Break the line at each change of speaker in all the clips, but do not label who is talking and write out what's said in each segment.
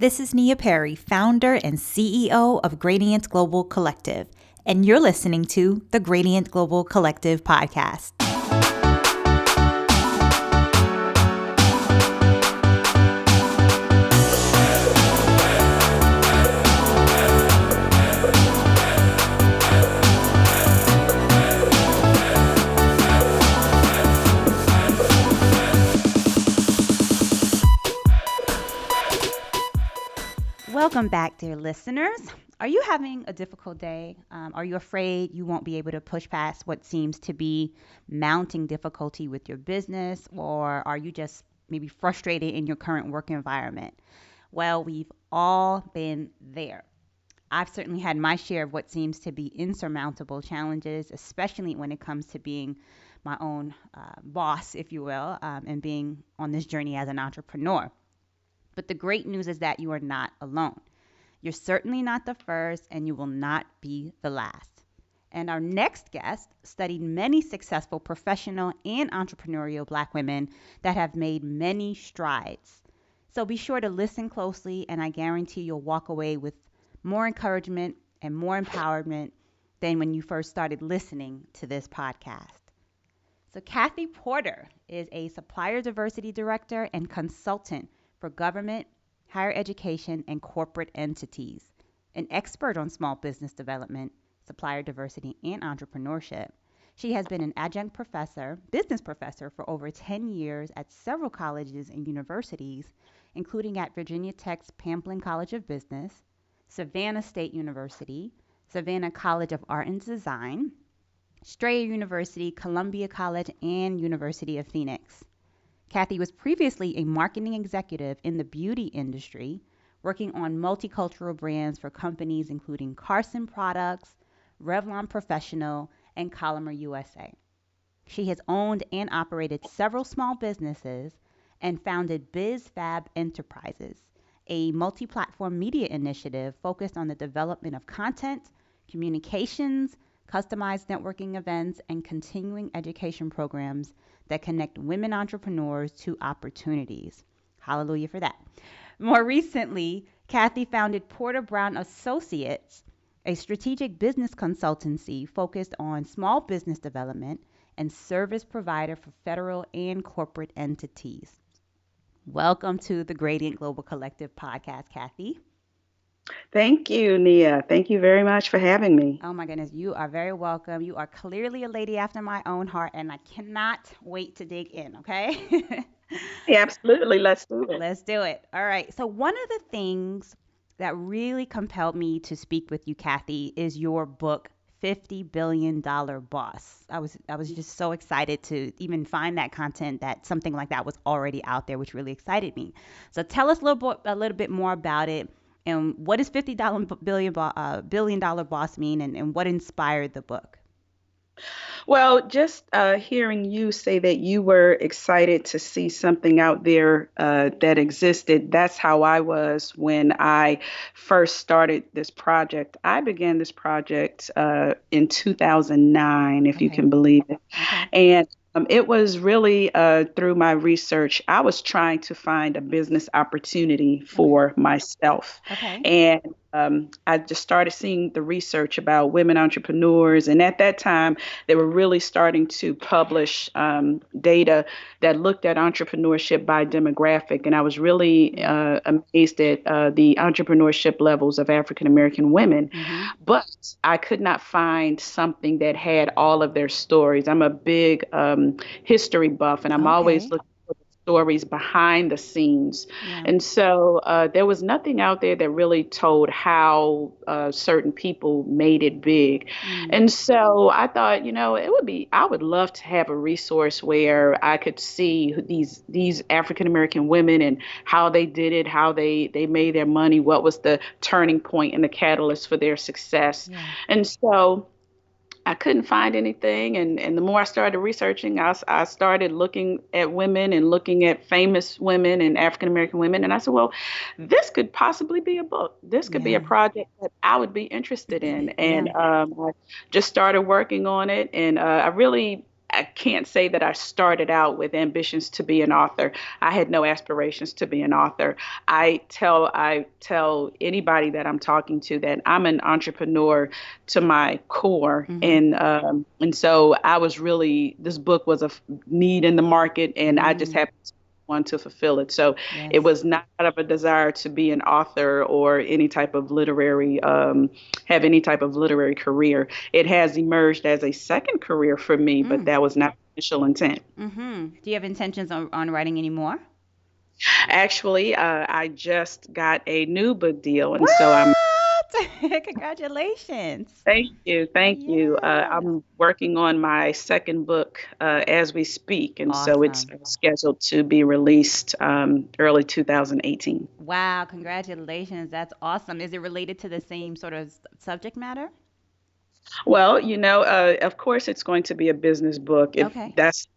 This is Nia Perry, founder and CEO of Gradient Global Collective, and you're listening to the Gradient Global Collective podcast. Welcome back, dear listeners. Are you having a difficult day? Are you afraid you won't be able to push past what seems to be mounting difficulty with your business? Or are you just maybe frustrated in your current work environment? Well, we've all been there. I've certainly had my share of what seems to be insurmountable challenges, especially when it comes to being my own boss, if you will, and being on this journey as an entrepreneur. But the great news is that you are not alone. You're certainly not the first, and you will not be the last. And our next guest studied many successful professional and entrepreneurial Black women that have made many strides. So be sure to listen closely, and I guarantee you'll walk away with more encouragement and more empowerment than when you first started listening to this podcast. So Kathey Porter is a Supplier Diversity Director and consultant for government, higher education, and corporate entities, an expert on small business development, supplier diversity, and entrepreneurship. She has been an adjunct business professor for over 10 years at several colleges and universities, including at Virginia Tech's Pamplin College of Business, Savannah State University, Savannah College of Art and Design, Strayer University, Columbia College, and University of Phoenix. Kathey was previously a marketing executive in the beauty industry, working on multicultural brands for companies including Carson Products, Revlon Professional, and Colomer USA. She has owned and operated several small businesses and founded BizFab Enterprises, a multi-platform media initiative focused on the development of content, communications, customized networking events, and continuing education programs that connect women entrepreneurs to opportunities. Hallelujah for that. More recently, Kathey founded Porter Brown Associates, a strategic business consultancy focused on small business development and service provider for federal and corporate entities. Welcome to the Gradient Global Collective podcast, Kathey.
Thank you, Nia. Thank you very much for having me.
Oh my goodness, you are very welcome. You are clearly a lady after my own heart, and I cannot wait to dig in, okay?
Yeah, absolutely. Let's do it.
Let's do it. All right. So one of the things that really compelled me to speak with you, Kathey, is your book, $50 billion Boss. I was just so excited to even find that content, that something like that was already out there, which really excited me. So tell us a little bit more about it. And what does billion dollar boss mean, and what inspired the book?
Well, just hearing you say that you were excited to see something out there that existed, that's how I was when I first started this project. I began this project in 2009, if you
Okay.
can believe it.
Okay.
And it was really through my research. I was trying to find a business opportunity for myself.
Okay.
And I just started seeing the research about women entrepreneurs. And at that time, they were really starting to publish data that looked at entrepreneurship by demographic. And I was really amazed at the entrepreneurship levels of African American women.
Mm-hmm.
But I could not find something that had all of their stories. I'm a big history buff, and I'm always
Okay.
looking for the stories behind the scenes.
Yeah.
And so there was nothing out there that really told how certain people made it big. And so I thought, I would love to have a resource where I could see these African American women and how they did it, how they made their money, what was the turning point and the catalyst for their success.
Yeah.
And so I couldn't find anything. And the more I started researching, I started looking at women and looking at famous women and African American women. And I said, well, this could possibly be a book. This could be a
Yeah.
project that I would be interested in. And
Yeah.
I just started working on it. And I really I can't say that I started out with ambitions to be an author. I had no aspirations to be an author. I tell anybody that I'm talking to that I'm an entrepreneur to my core,
Mm-hmm.
and so I was really, this book was a need in the market, and I just
Mm.
happened to want to fulfill it. So it
Yes.
was not out of a desire to be an author or any type of literary, have any type of literary career. It has emerged as a second career for me, but
Mm.
that was not the initial intent.
Mm-hmm. Do you have intentions on writing any more?
Actually, I just got a new book deal, and so I'm.
What? Congratulations.
Thank you, thank you.
Yes.
I'm working on my second book as we speak, and so it's
Awesome.
scheduled to be released early 2018.
Wow, congratulations. That's awesome. Is it related to the same sort of subject matter?
Well, of course, it's going to be a business book. If
Okay.
that's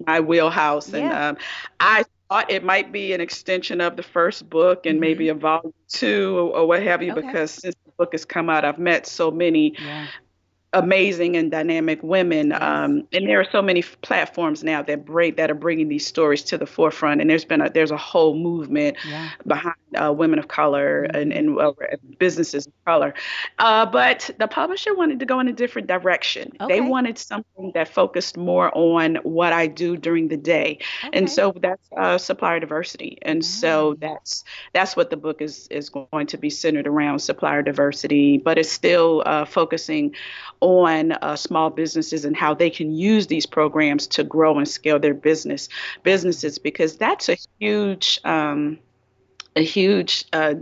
my wheelhouse, and
Yeah.
I thought it might be an extension of the first book and
Mm-hmm.
maybe a volume two or what have you,
Okay.
because since the book has come out, I've met so many
Yeah.
amazing and dynamic women.
Yes.
And there are so many platforms now that are bringing these stories to the forefront. And there's a whole movement
Yeah.
behind women of color and,
Mm-hmm.
businesses of color. But the publisher wanted to go in a different direction. They
Okay.
wanted something that focused more on what I do during the day. And
Okay.
so that's supplier diversity. And so
Nice.
that's what the book is going to be centered around, supplier diversity, but it's still focusing on small businesses and how they can use these programs to grow and scale their
Awesome.
businesses, because that's a huge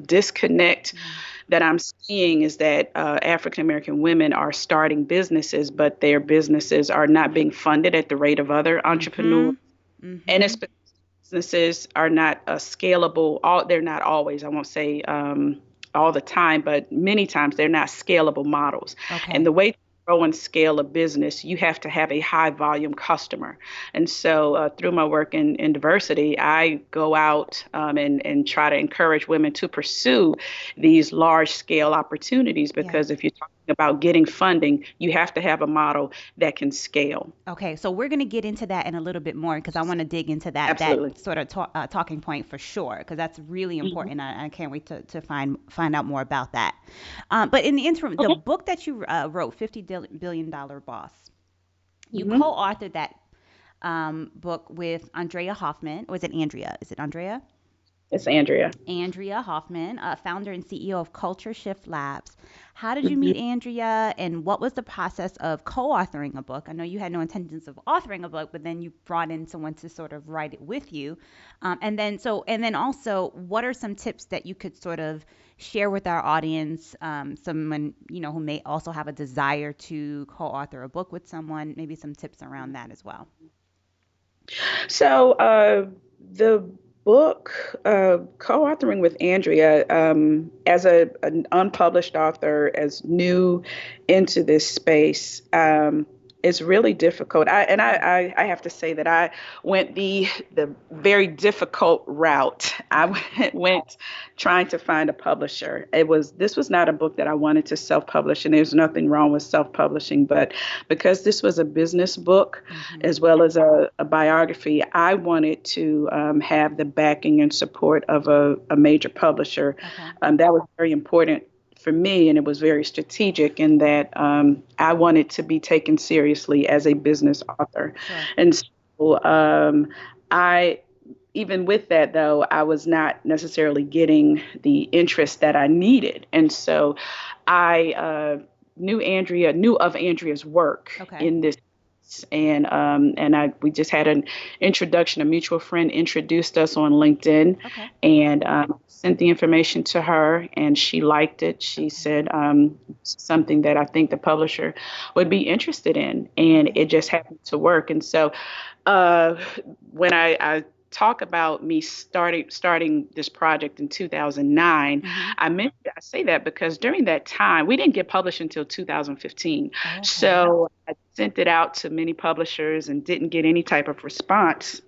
disconnect
Yeah.
that I'm seeing, is that African American women are starting businesses, but their businesses are not being funded at the rate of other
Mm-hmm.
entrepreneurs. And
Mm-hmm.
it's because businesses are not scalable. They're not always, I won't say all the time, but many times they're not scalable models. And
Okay.
the way to grow and scale a business, you have to have a high volume customer. And so through my work in diversity, I go out and try to encourage women to pursue these large scale opportunities,
Yeah.
because if you're talking about getting funding, you have to have a model that can scale.
Okay, so we're going to get into that in a little bit more because I want to dig into that
Absolutely.
sort of talking point for sure because that's really
Mhm.
important. I can't wait to find out more about that. But in the interim, the
Okay.
book that you wrote, $50 billion Boss, you
Mhm.
co-authored that book with Andrea Hoffman. Or is it Andrea? Is it Andrea?
It's Andrea.
Andrea Hoffman, founder and CEO of Culture Shift Labs. How did you
Mhm.
meet Andrea, and what was the process of co-authoring a book? I know you had no intentions of authoring a book, but then you brought in someone to sort of write it with you. And then also, what are some tips that you could sort of share with our audience? Someone who may also have a desire to co-author a book with someone. Maybe some tips around that as well.
So the book, co-authoring with Andrea, as an unpublished author, as new into this space, it's really difficult. I have to say that I went the very difficult route. I
Okay.
went trying to find a publisher. This was not a book that I wanted to self-publish, and there's nothing wrong with self-publishing, but because this was a business book
Mm-hmm.
as well as a biography, I wanted to have the backing and support of a major publisher.
Okay.
That was very important for me, and it was very strategic in that I wanted to be taken seriously as a business author.
Sure.
And so I, even with that, though, I was not necessarily getting the interest that I needed. And so I knew of Andrea's work
Okay.
in this, and we just had an introduction. A mutual friend introduced us on LinkedIn,
Okay.
and sent the information to her, and she liked it. She
Okay.
said something that I think the publisher would be interested in, and
Okay.
it just happened to work. And so uh, when I talk about me starting this project in 2009,
Mm-hmm.
I say that because during that time we didn't get published until 2015.
Okay.
So I sent it out to many publishers and didn't get any type of response.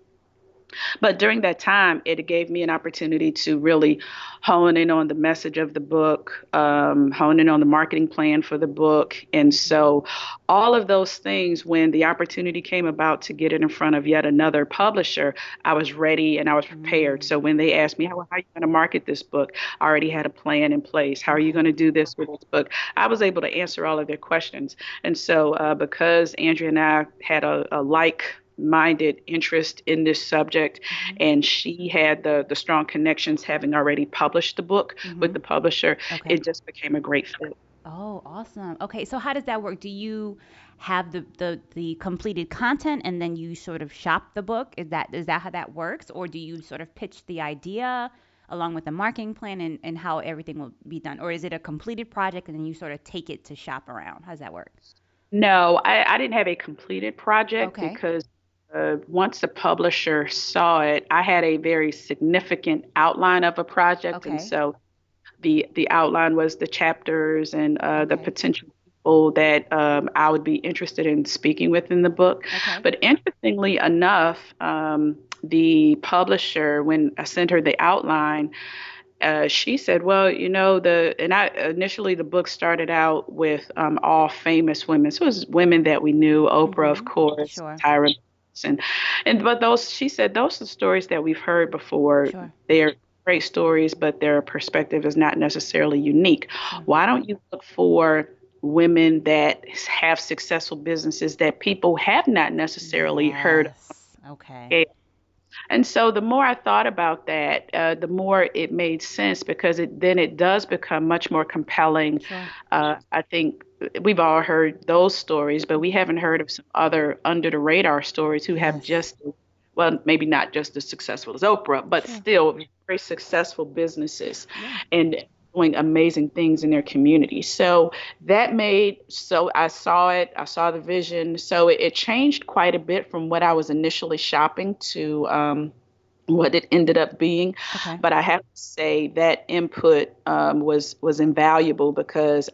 But during that time, it gave me an opportunity to really hone in on the message of the book, hone in on the marketing plan for the book. And so, all of those things, when the opportunity came about to get it in front of yet another publisher, I was ready and I was prepared.
Mm,
So, when they asked me, how are you going to market this book? I already had a plan in place. How are you
okay.
going to do this with this book? I was able to answer all of their questions. And so, because Andrea and I had a like minded interest in this subject,
Hmm.
and she had the strong connections having already published the book with
Hmm.
the publisher,
Okay.
it just became a great fit.
Oh, awesome. Okay, so how does that work? Do you have the completed content and then you sort of shop the book? Is that how that works? Or do you sort of pitch the idea along with the marketing plan and how everything will be done? Or is it a completed project and then you sort of take it to shop around? How does that work?
No, I didn't have a completed project
Okay.
because once the publisher saw it, I had a very significant outline of a project. And
Okay.
so the outline was the chapters and the
Okay.
potential people that I would be interested in speaking with in the book.
Okay.
But interestingly enough, the publisher, when I sent her the outline, she said, "Well, and I initially the book started out with all famous women. So it was women that we knew, Oprah, of
Mm-hmm.
course,
Sure.
Tyra, and but those she said those are stories that we've heard before.
Sure.
They're great stories, but their perspective is not necessarily unique.
Sure.
Why don't you look for women that have successful businesses that people have not necessarily heard
Yes. Okay.
of?" And so the more I thought about that, the more it made sense because it does become much more compelling.
Sure.
I think we've all heard those stories, but we
Hmm.
haven't heard of some other under the radar stories who have
Yes.
just, well, maybe not just as successful as Oprah, but
Sure.
still very successful businesses
Yeah.
and doing amazing things in their community. So so I saw it, I saw the vision. So it changed quite a bit from what I was initially shopping to what it ended up being.
Okay.
But I have to say that input was invaluable because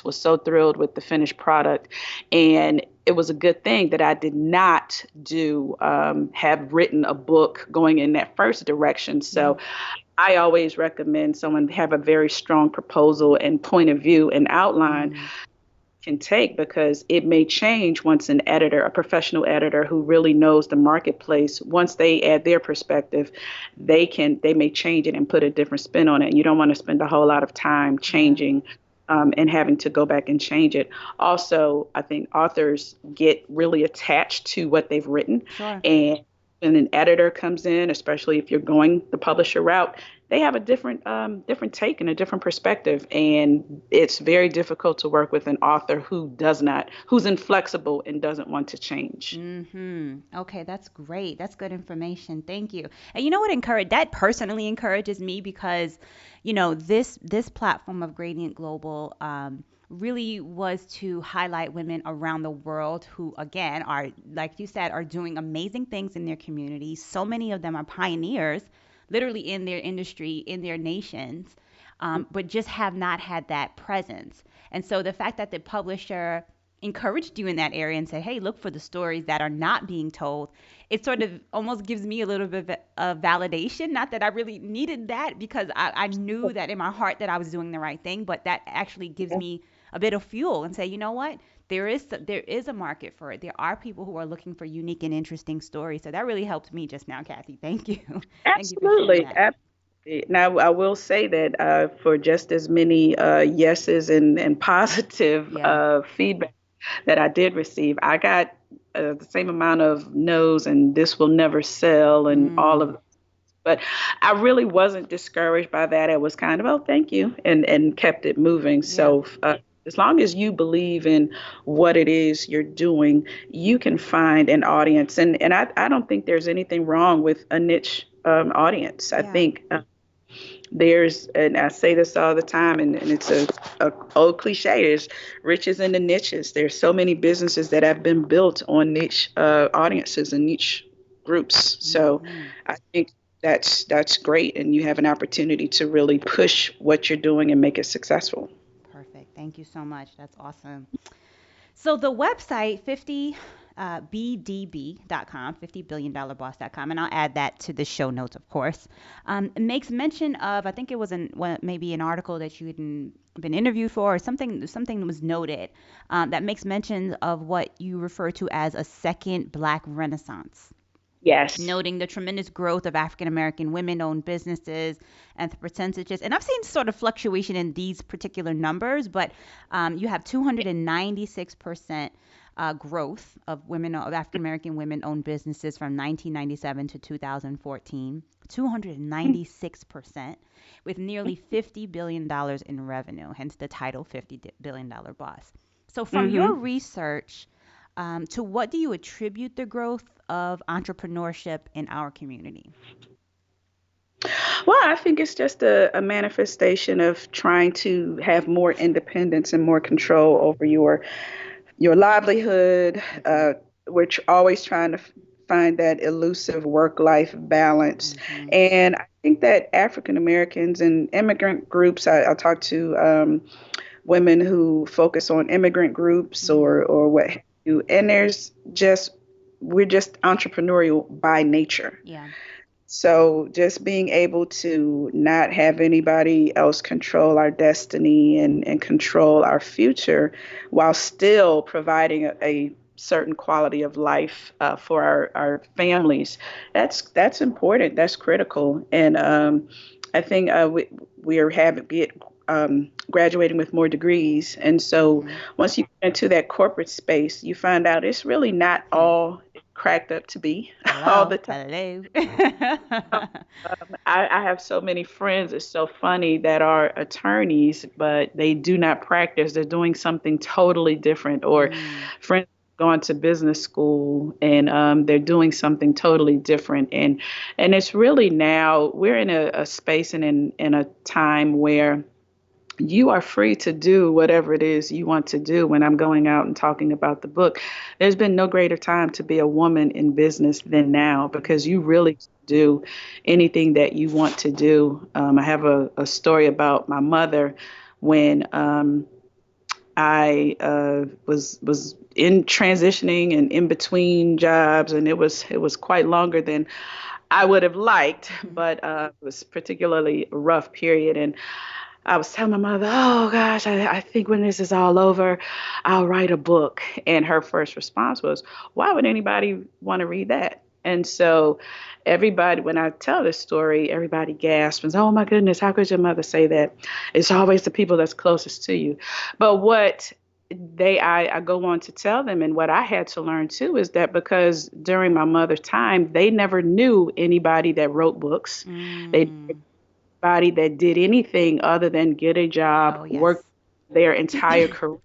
was so thrilled with the finished product, and it was a good thing that I did not do have written a book going in that first direction.
Yeah.
So I always recommend someone have a very strong proposal and point of view and outline
Mm.
can take because it may change once an editor, a professional editor who really knows the marketplace, once they add their perspective, they may change it and put a different spin on it. You don't want to spend a whole lot of time
Yeah.
changing and having to go back and change it. Also, I think authors get really attached to what they've written,
Sure.
and when an editor comes in, especially if you're going the publisher route, they have a different take and a different perspective, and it's very difficult to work with an author who's inflexible and doesn't want to change.
Okay, that's great. That's good information. Thank you. And you know what that personally encourages me because, this platform of Gradient Global really was to highlight women around the world who, again, are, like you said, are doing amazing things in their communities. So many of them are pioneers, literally in their industry, in their nations, but just have not had that presence. And so the fact that the publisher encouraged you in that area and said, hey, look for the stories that are not being told, it sort of almost gives me a little bit of validation. Not that I really needed that because I knew that in my heart that I was doing the right thing, but that actually gives me a bit of fuel and say, you know what? There is a market for it. There are people who are looking for unique and interesting stories. So that really helped me just now, Kathey. Thank you. Thank you for sharing
Absolutely.
that.
Absolutely. Now, I will say that for just as many yeses and positive
Yeah.
feedback that I did receive, I got the same amount of no's and this will never sell and all
Mm,
of. But I really wasn't discouraged by that. It was kind of, oh, thank you, and kept it moving.
yeah.
So as long as you believe in what it is you're doing, you can find an audience. And I don't think there's anything wrong with a niche audience. I
Yeah.
think and I say this all the time, and it's a old cliche, there's riches in the niches. There's so many businesses that have been built on niche audiences and niche groups. So
Hmm.
I think that's great, and you have an opportunity to really push what you're doing and make it successful.
Perfect. Thank you so much. That's awesome. So the website 50 BDB.com, $50billion boss.com, and I'll add that to the show notes, of course. It makes mention of, I think it was maybe an article that you had been interviewed for, or something was noted that makes mention of what you refer to as a second Black Renaissance,
Yes.
noting the tremendous growth of African American women-owned businesses and the percentages. And I've seen sort of fluctuation in these particular numbers, but you have 296% growth of African American women-owned businesses from 1997 to 2014. 296%, with nearly $50 billion in revenue, hence the title $50 billion boss. So from your research, to what do you attribute the growth of entrepreneurship in our community?
Well, I think it's just a manifestation of trying to have more independence and more control over your livelihood. We're always trying to find that elusive work-life balance.
Mm-hmm.
And I think that African Americans and immigrant groups, I talk to women who focus on immigrant groups or what have you, and we're just entrepreneurial by nature.
Yeah.
So just being able to not have anybody else control our destiny and control our future while still providing a certain quality of life for our families, that's important. That's critical. And I think we are graduating with more degrees. And so once you get into that corporate space, you find out it's really not all cracked up to be all the time.
Hello.
I have so many friends, it's so funny, that are attorneys, but they do not practice. They're doing something totally different. Or friends gone to business school and they're doing something totally different. And it's really now we're in a space and in a time where you are free to do whatever it is you want to do. When I'm going out and talking about the book, there's been no greater time to be a woman in business than now, because you really do anything that you want to do. I have a story about my mother when I was in transitioning and in between jobs, and it was quite longer than I would have liked, but it was particularly a rough period. And I was telling my mother, oh gosh, I think when this is all over, I'll write a book. And her first response was, why would anybody want to read that? And so everybody, when I tell this story, everybody gasps and says, oh my goodness, how could your mother say that? It's always the people that's closest to you. But what I go on to tell them, and what I had to learn too, is that because during my mother's time, they never knew anybody that wrote books. They anybody that did anything other than get a job, work their entire career.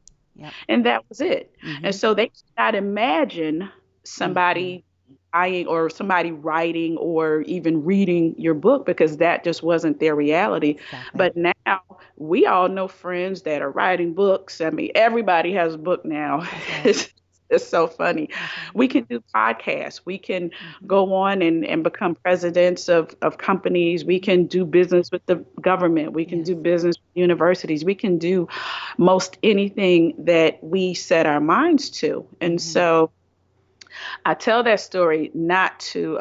And that was it. And so they could not imagine somebody buying or somebody writing or even reading your book, because that just wasn't their reality.
Exactly.
But now we all know friends that are writing books. I mean, everybody has a book now. It's so funny. We can do podcasts. We can go on and become presidents of companies. We can do business with the government. We can do business with universities. We can do most anything that we set our minds to. And so I tell that story not to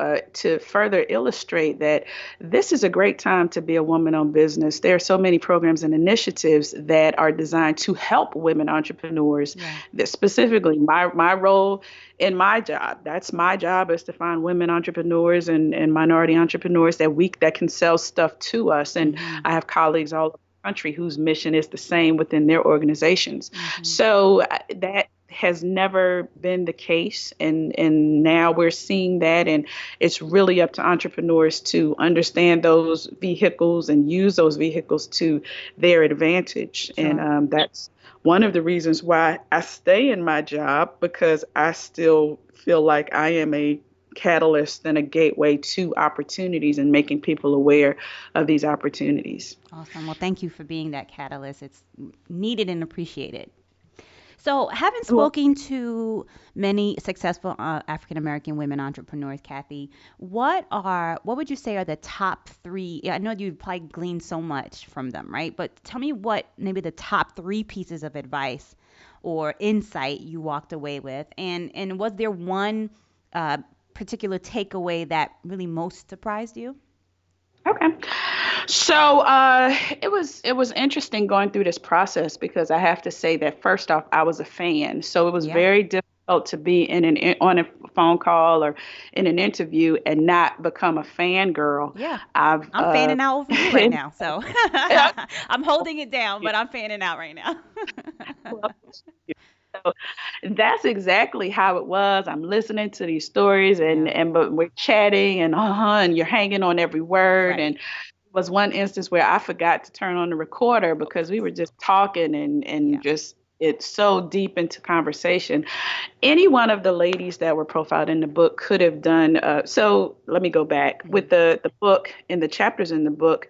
further illustrate that this is a great time to be a woman-owned business. There are so many programs and initiatives that are designed to help women entrepreneurs. That specifically, my role in my job, that's my job, is to find women entrepreneurs and minority entrepreneurs that can sell stuff to us. And I have colleagues all over the country whose mission is the same within their organizations. So that has never been the case. And now we're seeing that. And it's really up to entrepreneurs to understand those vehicles and use those vehicles to their advantage. Sure. And that's one of the reasons why I stay in my job, because I still feel like I am a catalyst and a gateway to opportunities and making people aware of these opportunities.
Awesome. Well, thank you for being that catalyst. It's needed and appreciated. So, having
Well,
spoken to many successful African American women entrepreneurs, Kathey, what would you say are the top three? Yeah, I know you probably gleaned so much from them, right? But tell me what maybe the top three pieces of advice or insight you walked away with, and was there one uh, particular takeaway that really most surprised you?
okay. So it was interesting going through this process because I have to say that first off, I was a fan, so it was
Yeah,
very difficult to be on a phone call or in an interview and not become a fangirl.
yeah.
I've
I'm fanning out over you right
and,
now, so
yeah,
I'm holding it down, but I'm fanning out right now.
well, so that's exactly how it was. I'm listening to these stories
Yeah,
but we're chatting and you're hanging on every word. And
right.
was one instance where I forgot to turn on the recorder because we were just talking and
Yeah.
just it's so deep into conversation. Any one of the ladies that were profiled in the book could have done. So let me go back
Mhm.
with the book and the chapters in the book.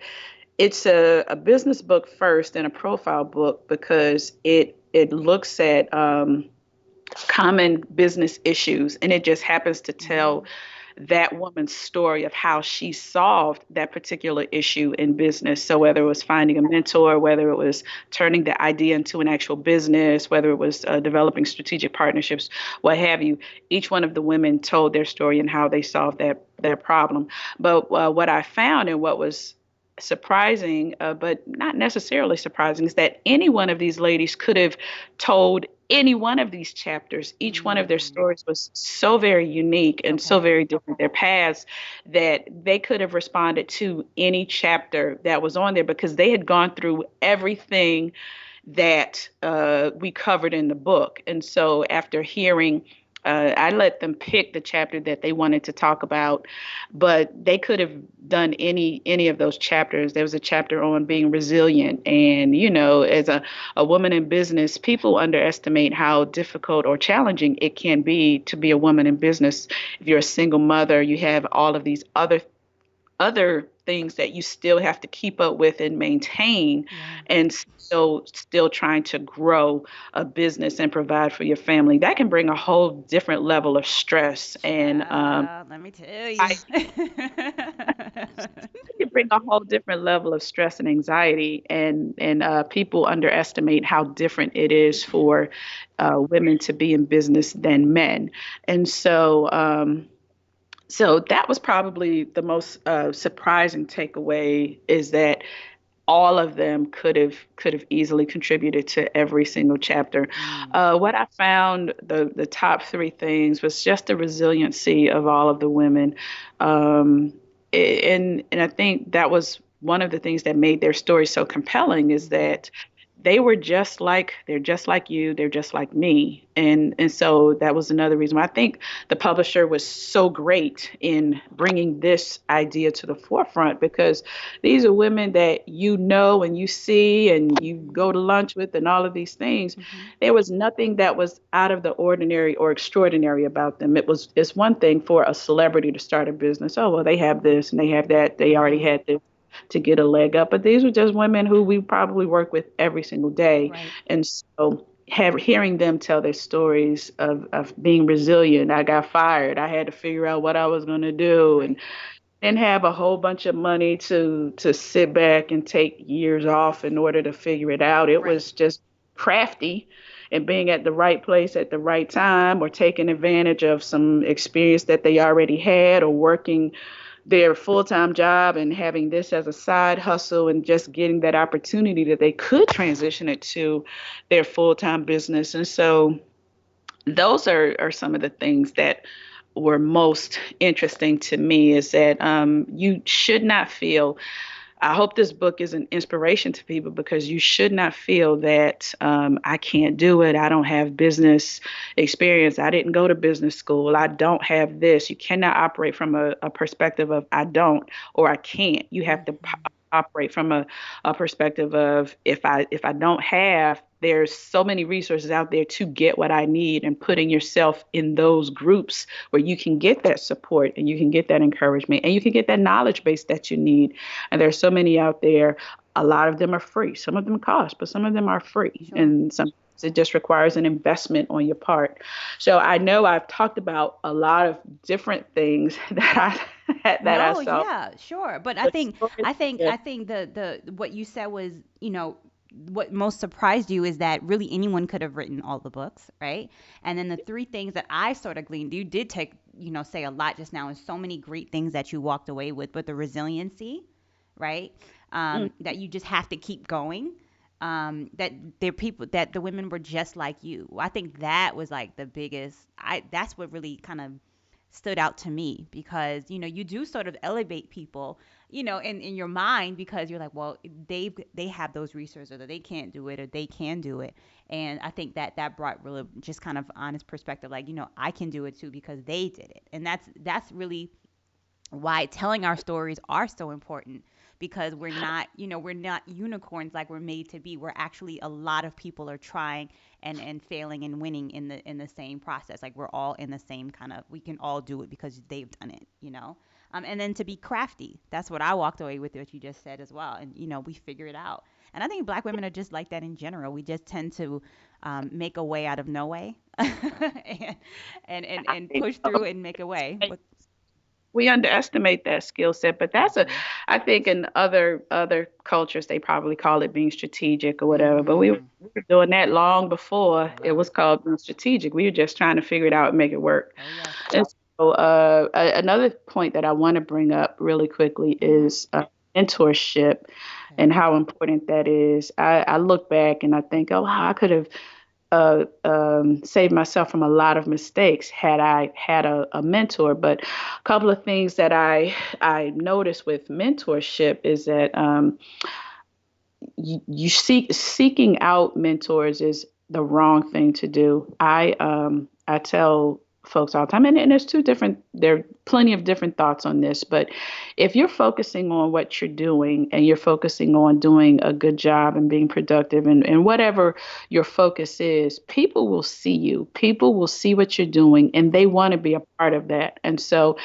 It's a business book first and a profile book because it looks at common business issues and it just happens to tell
Mhm.
that woman's story of how she solved that particular issue in business. So whether it was finding a mentor, whether it was turning the idea into an actual business, whether it was developing strategic partnerships, what have you, each one of the women told their story and how they solved that problem. But what I found and what was surprising, but not necessarily surprising, is that any one of these ladies could have told any one of these chapters. Each one of their
Mm.
stories was so very unique and so
Okay.
very different, their paths, that they could have responded to any chapter that was on there because they had gone through everything that we covered in the book. And so after hearing, I let them pick the chapter that they wanted to talk about, but they could have done any of those chapters. There was a chapter on being resilient, and as a woman in business, people underestimate how difficult or challenging it can be to be a woman in business. If you're a single mother, you have all of these other things that you still have to keep up with and maintain,
Yeah.
and still trying to grow a business and provide for your family. That can bring a whole different level of stress and
Child, let me tell
I,
you.
it can bring a whole different level of stress and anxiety, and people underestimate how different it is for women to be in business than men. And so that was probably the most surprising takeaway, is that all of them could have easily contributed to every single chapter.
Mm.
What I found, the top three things, was just the resiliency of all of the women, um, and I think that was one of the things that made their story so compelling, is
Mhm.
that they're just like you, they're just like me. And so that was another reason why I think the publisher was so great in bringing this idea to the forefront, because these are women that and you see and you go to lunch with and all of these things.
Mhm.
There was nothing that was out of the ordinary or extraordinary about them. It's one thing for a celebrity to start a business. Oh, well, they have this and they have that. They already
Mhm.
had this to get a leg up. But these were just women who we probably work with every single day.
Right.
And so hearing them tell their stories of being resilient. I got fired. I had to figure out what I was going to do, and
Right.
didn't have a whole bunch of money to sit back and take years off in order to figure it out. It
Right.
was just crafty and being at the right place at the right time, or taking advantage of some experience that they already had, or working their full-time job and having this as a side hustle, and just getting that opportunity that they could transition it to their full-time business. And so those are some of the things that were most interesting to me, is that you should not feel, I hope this book is an inspiration to people, because you should not feel that I can't do it. I don't have business experience. I didn't go to business school. I don't have this. You cannot operate from a perspective of I don't or I can't. You have to
Mhm.
operate from a perspective of, if I don't have, there's so many resources out there to get what I need, and putting yourself in those groups where you can get that support and you can get that encouragement and you can get that knowledge base that you need. And there's so many out there. A lot of them are free. Some of them cost, but some of them are free.
Sure.
And some It just requires an investment on your part. So I know I've talked about a lot of different things that I
No,
saw.
yeah, sure. But I
But
think
stories-
I think
yeah,
I think the what you said was, what most surprised you is that really anyone could have written all the books, right? And then the three things that I sort of gleaned, you did take, say a lot just now and so many great things that you walked away with, but the resiliency, right?
mm,
That you just have to keep going. That there are people that the women were just like you. I think that was like the biggest. That's what really kind of stood out to me because you do sort of elevate people in your mind because you're like, well, they have those resources or they can't do it or they can do it. And I think that brought really just kind of honest perspective, like, I can do it too because they did it. And that's really why telling our stories are so important because we're not unicorns like we're made to be. We're actually, a lot of people are trying and failing and winning in the same process. Like, we're all in the same kind of, we can all do it because they've done it. And then to be crafty, that's what I walked away with, what you just said as well. And we figure it out. And I think black women are just like that in general. We just tend to make a way out of no way and,
I
and
think
push through and make a way. But
we underestimate that skill set, but
mhm.
I think in other cultures they probably call it being strategic or whatever. But
Mhm.
we were doing that long before it
Hello.
was called being strategic. We were just trying to figure it out and make it work.
Oh yes.
And so, another point that I want to bring up really quickly
Mhm.
is mentorship
Okay.
and how important that is. I look back and I think, oh, how I could have saved myself from a lot of mistakes had I had a mentor. But a couple of things that I noticed with mentorship is that seeking out mentors is the wrong thing to do. I tell folks all the time, and there's there are plenty of different thoughts on this, but if you're focusing on what you're doing and you're focusing on doing a good job and being productive and whatever your focus is, people will see you. People will see what you're doing and they
Mhm.
want to be a part of that. And so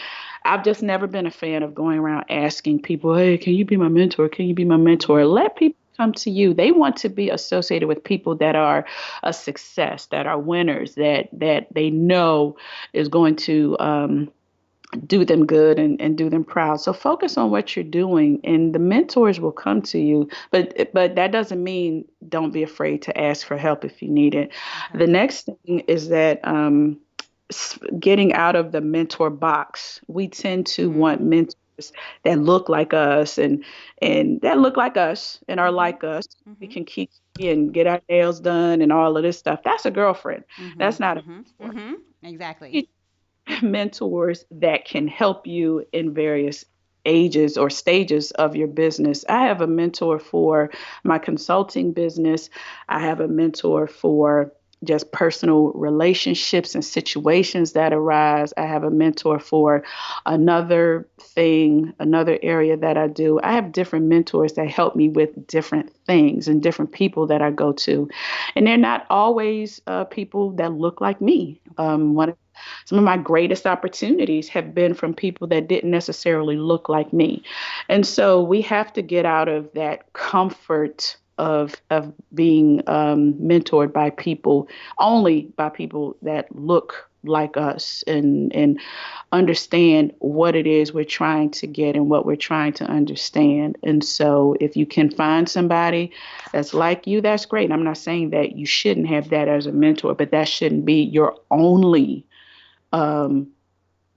I've just never been a fan of going around asking people, hey, can you be my mentor? Can you be my mentor?
Mhm.
Let people come to you. They want to be associated with people that are a success, that are winners, that they know is going to do them good and do them proud. So focus on what you're doing, and the mentors will come to you. But that doesn't mean don't be afraid to ask for help if you need it.
Okay.
The next thing is that getting out of the mentor box. We tend to want
Mm.
mentors that look like us and that look like us and are
Mhm.
like us. We
Mhm.
can keep and get our nails done and all of this stuff. That's a girlfriend.
Mhm.
That's not a
Mhm.
mentor.
Mhm. Exactly.
You need mentors that can help you in various ages or stages of your business. I have a mentor for my consulting business. I have a mentor for just personal relationships and situations that arise. I have a mentor for another area that I do. I have different mentors that help me with different things and different people that I go to. And they're not always people that look like me.
Okay.
Some of my greatest opportunities have been from people that didn't necessarily look like me. And so we have to get out of that comfort of being mentored by people, only by people that look like us and understand what it is we're trying to get and what we're trying to understand. And so if you can find somebody that's like you, that's great. I'm not saying that you shouldn't have that as a mentor, but that shouldn't be your only um,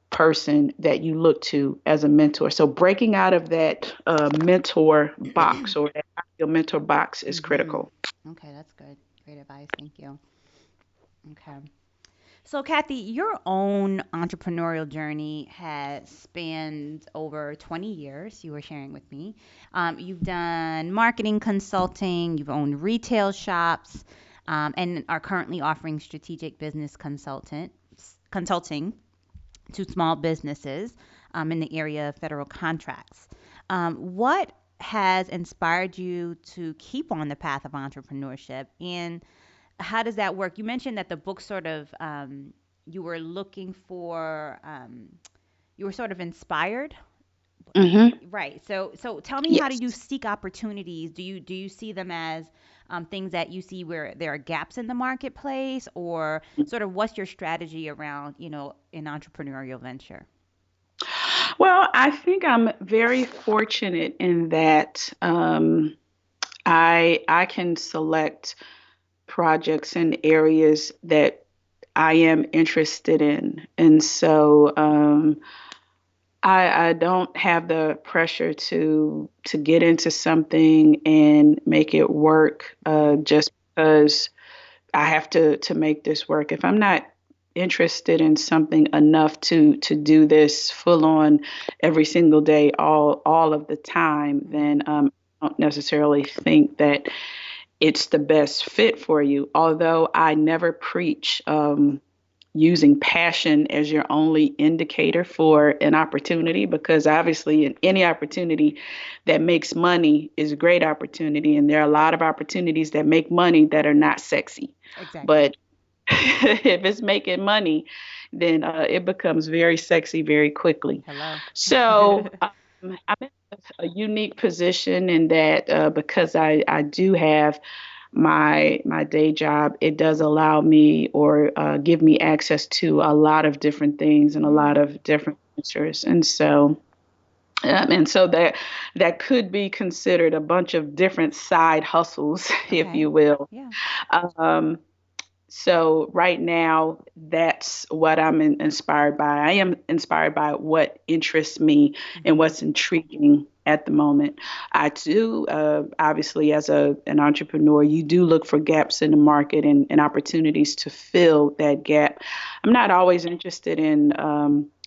person that you look to as a mentor. So breaking out of that mentor box or that ideal mentor box is
Mhm.
critical.
Okay, that's good. Great advice. Thank you. Okay. So, Kathy, your own entrepreneurial journey has spanned over 20 years, you were sharing with me. You've done marketing consulting, you've owned retail shops, and are currently offering strategic business consulting to small businesses in the area of federal contracts. What has inspired you to keep on the path of entrepreneurship, and how does that work? You mentioned that the book sort of you were looking for, you were sort of inspired
Mm-hmm.
Right. So tell me, how do
Yes.
you seek opportunities? Do you see them as things that you see where there are gaps in the marketplace, or sort of what's your strategy around, an entrepreneurial venture?
Well, I think I'm very fortunate in that I can select projects and areas that I am interested in, and so I don't have the pressure to get into something and make it work just because I have to make this work. If I'm not interested in something enough to do this full on every single day, all of the time,
Mm-hmm.
then I don't necessarily think that it's the best fit for you. Although I never preach using passion as your only indicator for an opportunity, because obviously in any opportunity that makes money is a great opportunity, and there are a lot of opportunities that make money that are not sexy.
Exactly.
But if it's making money, then it becomes very sexy very quickly.
Hello.
So I'm in a unique position in that because I do have my day job, it does allow me or give me access to a lot of different things and a lot
Mm,
of different ventures. And so that could be considered a bunch of different side hustles, if
okay.
you will.
Yeah.
Um, so right now, that's what I'm inspired by. I am inspired by what interests me and
Hmm.
what's intriguing at the moment. I do, obviously, as an entrepreneur, you do look for gaps in the market and opportunities to fill that gap. I'm not always interested in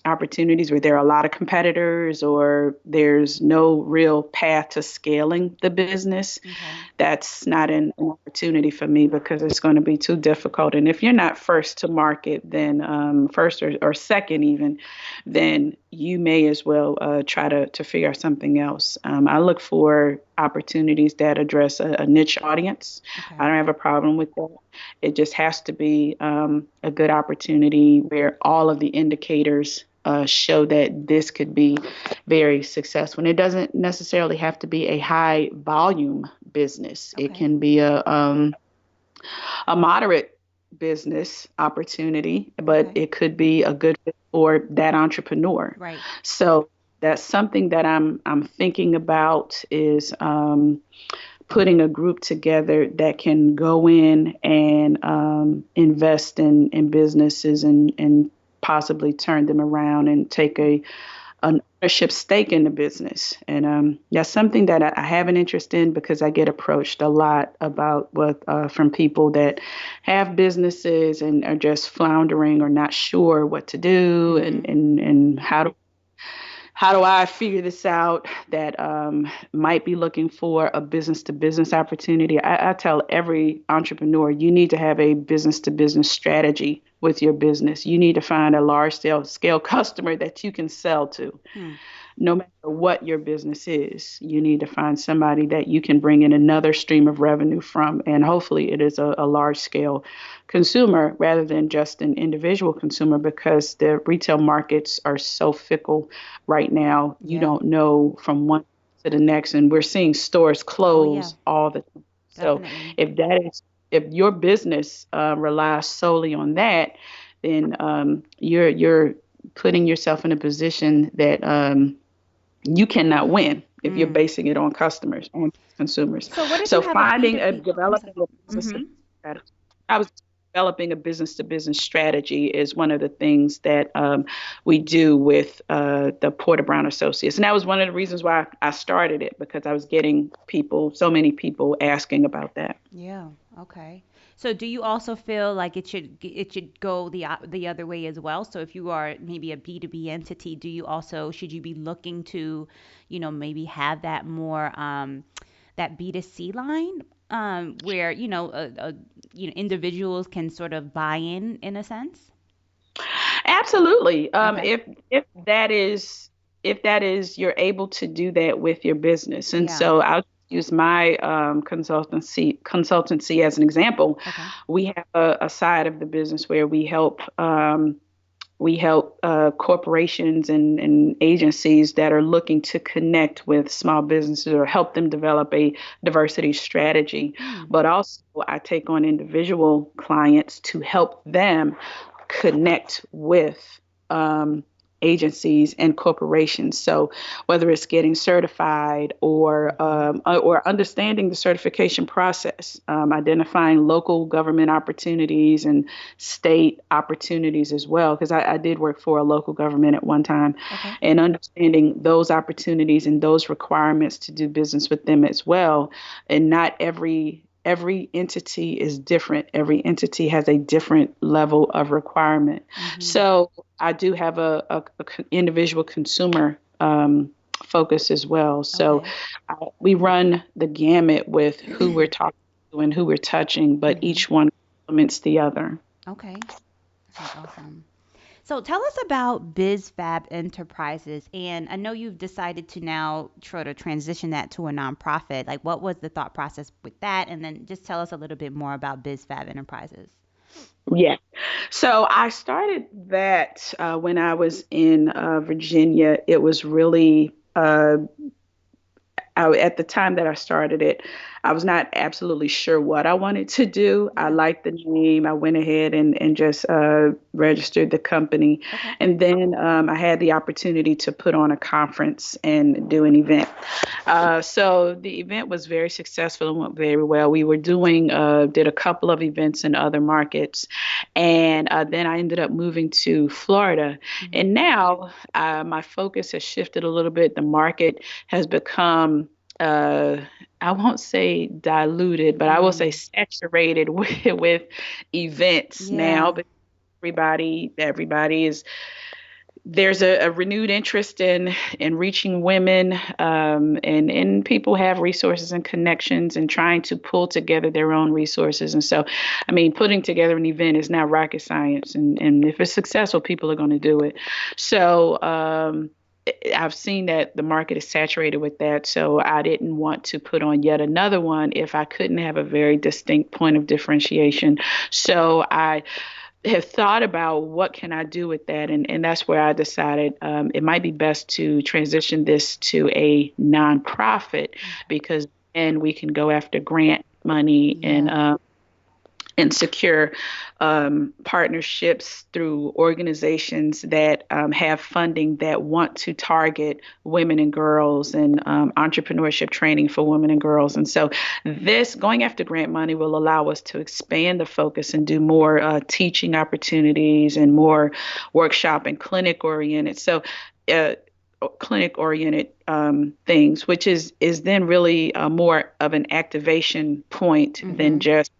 opportunities where there are a lot of competitors or there's no real path to scaling the business.
Okay.
That's not an opportunity for me because it's going to be too difficult. And if you're not first to market, then first or second even, then you may as well try to figure out something else. I look for opportunities that address a niche audience. I
Okay.
don't have a problem with that. It just has to be a good opportunity where all of the indicators show that this could be very successful. And it doesn't necessarily have to be a high volume business. It
Okay.
can be a moderate business opportunity, but
Okay.
it could be a good fit for that entrepreneur.
Right.
So that's something that I'm thinking about is putting a group together that can go in and invest in businesses and possibly turn them around and take an ownership stake in the business. And that's something that I have an interest in because I get approached a lot about what from people that have businesses and are just floundering or not sure what to do
Mm-hmm.
and how do I figure this out that might be looking for a business to business opportunity. I tell every entrepreneur you need to have a business to business strategy with your business. You need to find a large scale customer that you can sell to.
Hmm.
No matter what your business is, you need to find somebody that you can bring in another stream of revenue from. And hopefully, it is a large scale consumer rather than just an individual consumer because the retail markets are so fickle right now. You
Yeah.
don't know from one to the next. And we're seeing stores
Oh, yeah.
close all the time. So
Definitely.
if your business relies solely on that, then you're putting yourself in a position that you cannot win if you're
Mm.
basing it on customers, on consumers.
So what if you
So
have a B2B? I'm sorry.
developing a business
Mm-hmm.
strategy. I was developing a business to business strategy is one of the things that we do with the Porter Brown Associates. And that was one of the reasons why I started it because I was getting so many people asking about that.
Yeah. Okay. So do you also feel like it should go the other way as well? So if you are maybe a B2B entity, should you be looking to, maybe have that more that B2C line where, individuals can sort of buy in a sense?
Absolutely.
Okay.
If that is you're able to do that with your business, and
Yeah.
so I'll use my consultancy as an example.
Okay.
We have a side of the business where we help We help corporations and agencies that are looking to connect with small businesses or help them develop a diversity strategy.
Mm,
But also, I take on individual clients to help them connect with um, agencies and corporations. So whether it's getting certified
mhm.
or understanding the certification process, identifying local government opportunities and state opportunities as well, because I did work for a local government at one time,
Okay.
and understanding those opportunities and those requirements to do business with them as well. And not every entity is different. Every entity has a different level of requirement.
Hmm.
So I do have a individual consumer focus as well. So
Okay.
we run the gamut with who we're talking to and who we're touching, but
Hmm.
each one complements the other.
Okay. Okay. Awesome. So tell us about BizFab Enterprises. And I know you've decided to now try to transition that to a nonprofit. Like, what was the thought process with that? And then just tell us a little bit more about BizFab Enterprises.
Yeah. So I started that when I was in Virginia. It was really at the time that I started it, I was not absolutely sure what I wanted to do. I
Yeah.
liked the name. I went ahead and just registered the company.
Okay.
And then I had the opportunity to put on a conference and do an event. So the event was very successful and went very well. We were did a couple of events in other markets. And then I ended up moving to Florida.
Hmm.
And now my focus has shifted a little bit. The market has become uh, I won't say diluted, but I will say
Mm.
saturated with events now.
Yeah.
But everybody is there's a renewed interest in reaching women, and people have resources and connections and trying to pull together their own resources. And so, I mean, putting together an event is not rocket science, and if it's successful, people are going to do it. So I've seen that the market is saturated with that, so I didn't want to put on yet another one if I couldn't have a very distinct point of differentiation. So I have thought about what can I do with that, and that's where I decided it might be best to transition this to a nonprofit, because then we can go after grant money
Yeah.
and secure partnerships through organizations that have funding that want to target women and girls and entrepreneurship training for women and girls. And so this going after grant money will allow us to expand the focus and do more teaching opportunities and more workshop and clinic oriented. So uh, clinic oriented things, which is then really more of an activation point than
Hmm.
just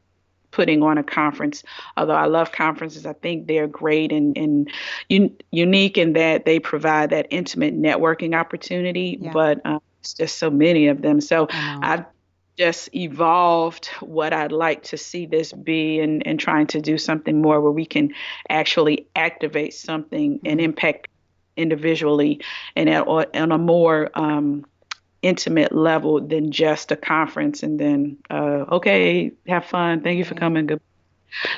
putting on a conference. Although I love conferences, I think they're great and unique in that they provide that intimate networking opportunity,
Yeah.
but it's just so many of them. So
I know.
I've just evolved what I'd like to see this be, and trying to do something more where we can actually activate something and
Mm.
impact individually and on a more intimate level than just a conference and then okay, have fun, thank you for
Right.
coming, good.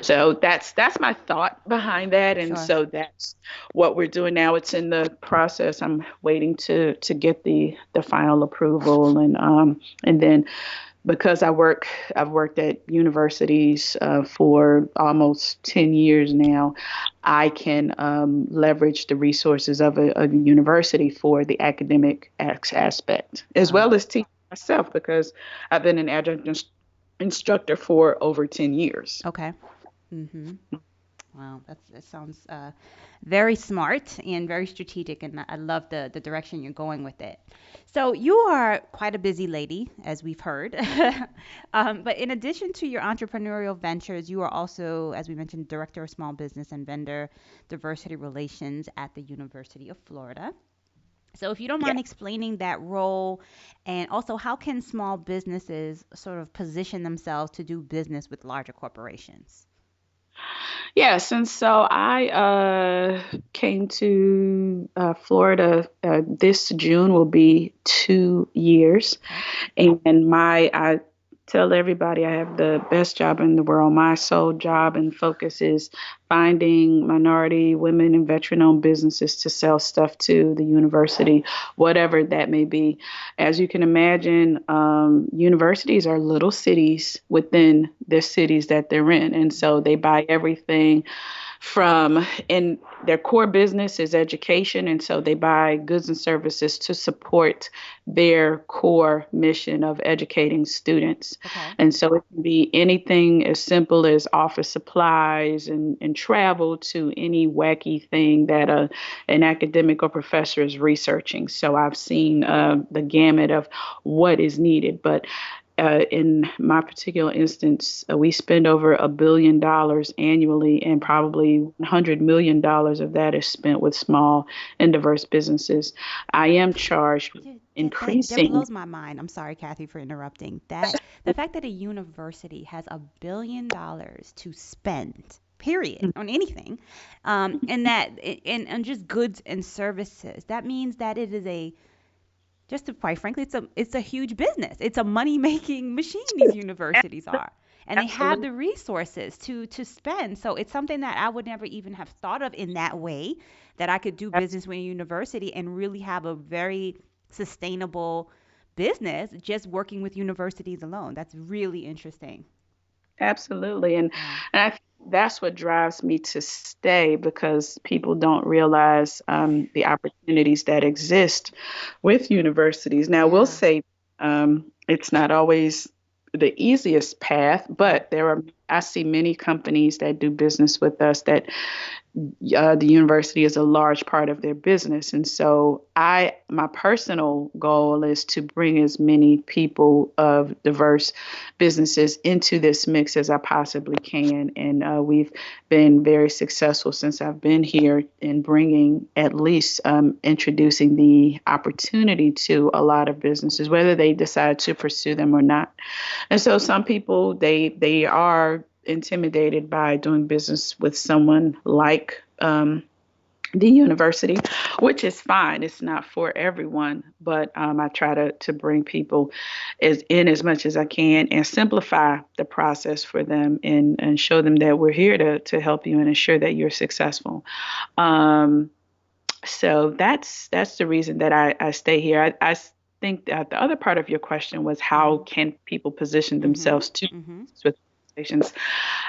So that's my thought behind that, and
Sure.
so that's what we're doing now. It's in the process. I'm waiting to get the final approval, and then because I've worked at universities for almost 10 years now, I can leverage the resources of a university for the academic aspect, as
Wow.
well as teach myself, because I've been an adjunct instructor for over 10 years.
Okay. Hmm. Wow, that sounds very smart and very strategic, and I love the direction you're going with it. So you are quite a busy lady, as we've heard. But in addition to your entrepreneurial ventures, you are also, as we mentioned, director of small business and vendor diversity relations at the University of Florida. So if you don't
Yeah.
mind explaining that role, and also how can small businesses sort of position themselves to do business with larger corporations?
Yes, and so I came to Florida this June will be 2 years,
Okay.
and my tell everybody I have the best job in the world. My sole job and focus is finding minority, women, and veteran-owned businesses to sell stuff to the university, whatever that may be. As you can imagine, universities are little cities within the cities that they're in, and so they buy everything from, and their core business is education, and so they buy goods and services to support their core mission of educating students.
Okay.
And so it can be anything as simple as office supplies and travel to any wacky thing that an academic or professor is researching. So I've seen the gamut of what is needed, but in my particular instance, we spend over $1 billion annually, and probably $100 million of that is spent with small and diverse businesses. I am charged with
That
increasing.
blows my mind. I'm sorry, Kathy, for interrupting. That the fact that a university has $1 billion to spend, period, on anything, and that and just goods and services. That means that it is a just to quite frankly, it's a huge business. It's a money making machine. These universities are, and they have
Absolutely.
the resources to spend. So it's something that I would never even have thought of in that way. That I could do business with a university and really have a very sustainable business just working with universities alone. That's really interesting.
Absolutely. And,
Yeah.
and I think that's what drives me to stay, because people don't realize the opportunities that exist with universities. Now, we'll
Yeah.
say it's not always the easiest path,
Right.
but I see many companies that do business with us that the university is a large part of their business. And so my personal goal is to bring as many people of diverse businesses into this mix as I possibly can. And we've been very successful since I've been here in bringing, at least introducing the opportunity to a lot of businesses, whether they decide to pursue them or not. And so some people, they are intimidated by doing business with someone like the university, which is fine. It's not for everyone, but I try to bring people as much as I can and simplify the process for them, and show them that we're here to help you and ensure that you're successful. Um, so that's the reason that I stay here. I think that the other part of your question was how
Mhm.
can people position
Mhm.
themselves to
Mhm.
with organizations.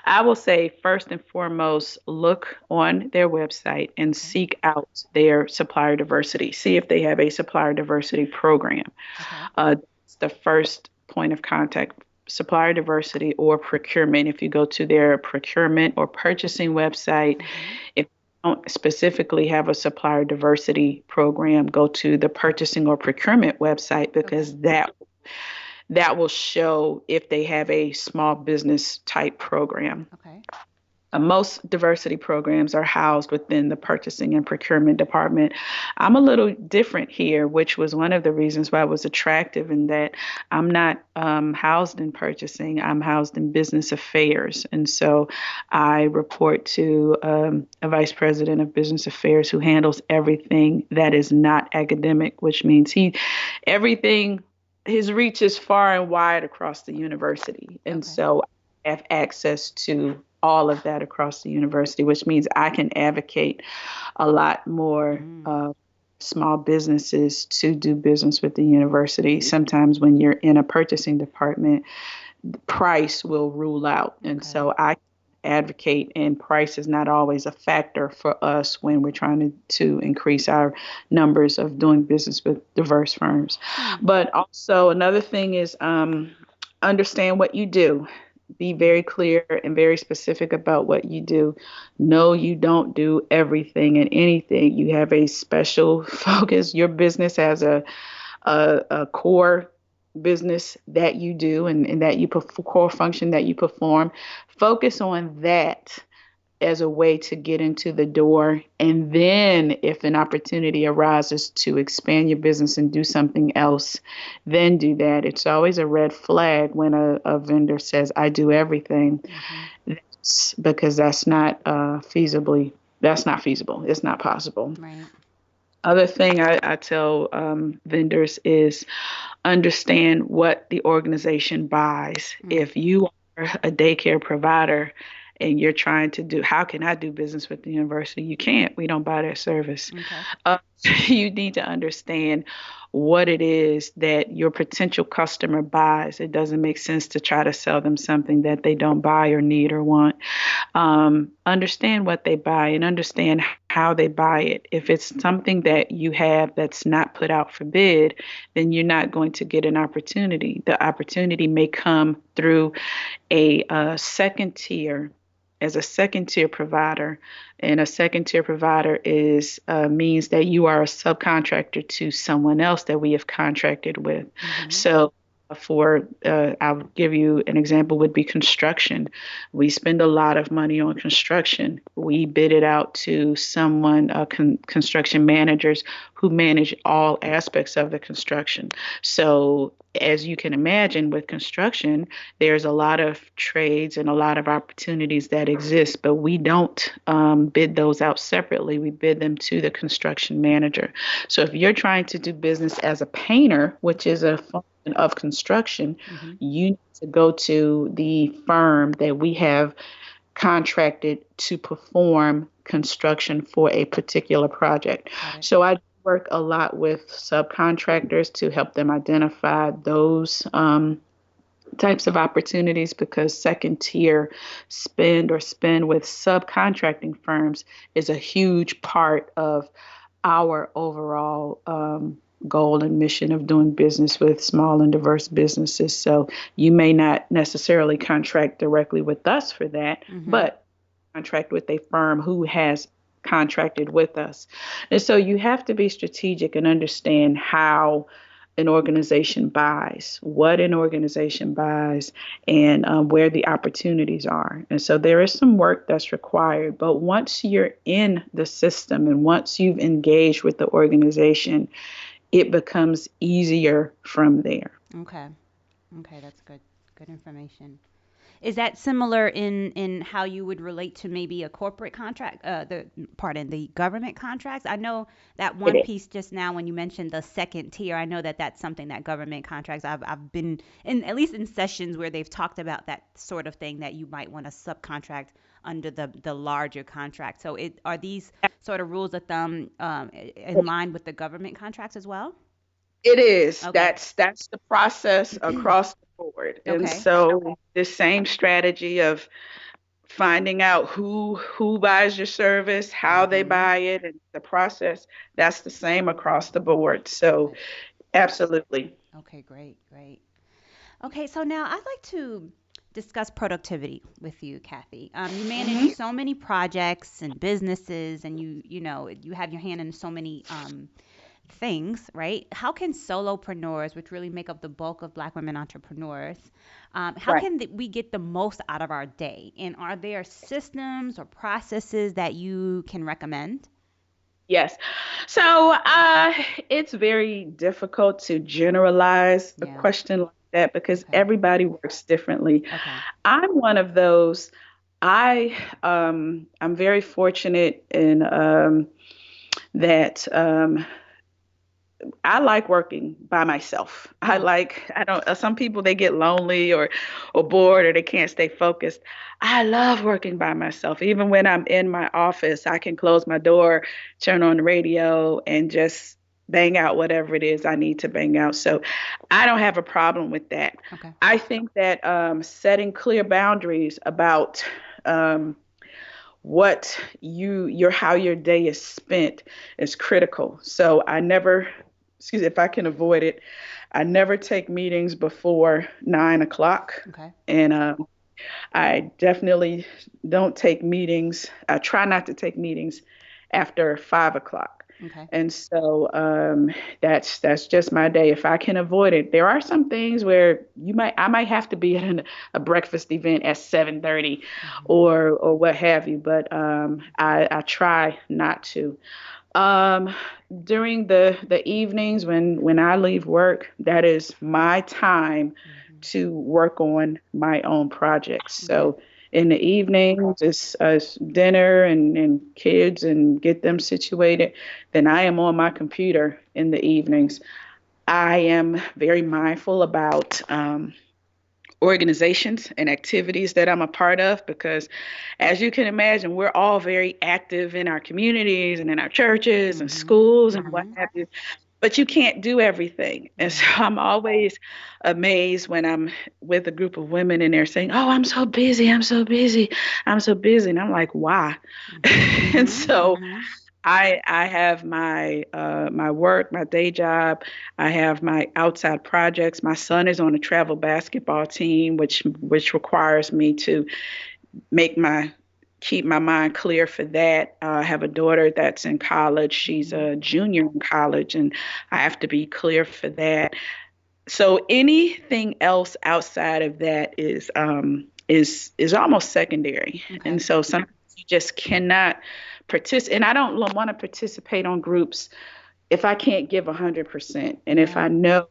I will say first and foremost, look on their website and
Okay.
seek out their supplier diversity. See if they have a supplier diversity program.
Okay.
It's the first point of contact. Supplier diversity or procurement. If you go to their procurement or purchasing website,
Mhm.
if you don't specifically have a supplier diversity program, go to the purchasing or procurement website,
Okay.
because that will show if they have a small business type program.
Okay.
Most diversity programs are housed within the purchasing and procurement department. I'm a little different here, which was one of the reasons why I was attractive, in that I'm not housed in purchasing, I'm housed in business affairs. And so I report to a vice president of business affairs who handles everything that is not academic, which means everything, his reach is far and wide across the university. And
Okay.
so I have access to all of that across the university, which means I can advocate a lot more
Mm.
small businesses to do business with the university. Sometimes when you're in a purchasing department, price will rule out. And
Okay.
so I advocate, and price is not always a factor for us when we're trying to increase our numbers of doing business with diverse firms.
Hmm.
But also another thing is understand what you do. Be very clear and very specific about what you do. No, you don't do everything and anything. You have a special focus. Your business has a core business that you do, and that you core function that you perform. Focus on that as a way to get into the door. And then if an opportunity arises to expand your business and do something else, then do that. It's always a red flag when a vendor says, I do everything.
Mhm.
That's because that's not feasible. It's not possible.
Right.
Other thing I tell vendors is understand what the organization buys.
Mm,
If you are a daycare provider and you're trying to do, how can I do business with the university? You can't. We don't buy their service.
okay.
Uh, you need to understand what it is that your potential customer buys. It doesn't make sense to try to sell them something that they don't buy or need or want. Understand what they buy and understand how they buy it. If it's something that you have that's not put out for bid, then you're not going to get an opportunity. The opportunity may come through a second tier as a second tier provider, and a second tier provider is means that you are a subcontractor to someone else that we have contracted with.
Mm-hmm.
So for I'll give you an example would be construction. We spend a lot of money on construction. We bid it out to someone, construction managers who manage all aspects of the construction. So as you can imagine with construction, there's a lot of trades and a lot of opportunities that exist, but we don't bid those out separately. We bid them to the construction manager. So if you're trying to do business as a painter, which is a function of construction,
Mm-hmm.
you need to go to the firm that we have contracted to perform construction for a particular project.
Got it.
So I work a lot with subcontractors to help them identify those types of opportunities because second tier spend with subcontracting firms is a huge part of our overall goal and mission of doing business with small and diverse businesses. So you may not necessarily contract directly with us for that,
Mm-hmm.
but contract with a firm who has contracted with us. And so you have to be strategic and understand how an organization buys, what an organization buys, and where the opportunities are. And so there is some work that's required. But once you're in the system and once you've engaged with the organization, it becomes easier from there.
Okay. Okay, that's good. Good information. Is that similar in how you would relate to maybe a corporate contract, the government contracts? I know that
It
one
is.
piece just now when you mentioned the second tier, I know that that's something that government contracts, I've been in, at least in sessions where they've talked about that sort of thing that you might want to subcontract under the larger contract. So are these sort of rules of thumb in line with the government contracts as well?
It is.
Okay.
That's the process across the board. And
Okay.
so the same strategy of finding out who buys your service, how they
Mm-hmm.
buy it, and the process, that's the same across the board. So
Okay.
absolutely.
Okay, great, great. Okay, so now I'd like to discuss productivity with you, Kathey. You manage
Mhm.
so many projects and businesses, and you have your hand in so many things, right? How can solopreneurs, which really make up the bulk of Black women entrepreneurs, how
Right.
can we get the most out of our day? And are there systems or processes that you can recommend?
Yes. So it's very difficult to generalize a
Yeah.
question like that because
Okay.
everybody works differently.
Okay.
I'm one of those. I'm very fortunate in that I like working by myself.
Mm.
I don't, some people they get lonely or bored or they can't stay focused. I love working by myself. Even when I'm in my office, I can close my door, turn on the radio, and just bang out whatever it is I need to bang out. So I don't have a problem with that.
Okay.
I think that setting clear boundaries about what your how your day is spent is critical. So I never, excuse me, if I can avoid it, I never take meetings before 9 o'clock,
Okay.
and I definitely don't take meetings. I try not to take meetings after 5 o'clock.
Okay.
And so that's just my day. If I can avoid it, there are some things where I might have to be at a breakfast event at 7:30
Hmm.
or what have you, but I try not to. Um, During the evenings when I leave work, that is my time
Hmm.
to work on my own projects.
Okay.
So In the evening, just dinner and kids and get them situated. Then I am on my computer in the evenings. I am very mindful about organizations and activities that I'm a part of because, as you can imagine, we're all very active in our communities and in our churches and
Mhm.
schools and what
Mhm.
have you. But you can't do everything. And so
Right.
I'm always amazed when I'm with a group of women and they're saying, "Oh, I'm so busy. I'm so busy. I'm so busy." And I'm like, "Why?"
Mhm.
And
Mhm.
so
Mhm.
I have my work, my day job. I have my outside projects. My son is on a travel basketball team, which requires me to make my keep my mind clear for that. I have a daughter that's in college. She's
Mhm.
a junior in college, and I have to be clear for that. So anything else outside of that is almost secondary.
Okay.
And so sometimes you just cannot participate. And I don't want to participate on groups if I can't give 100%, and if
Yeah.
I know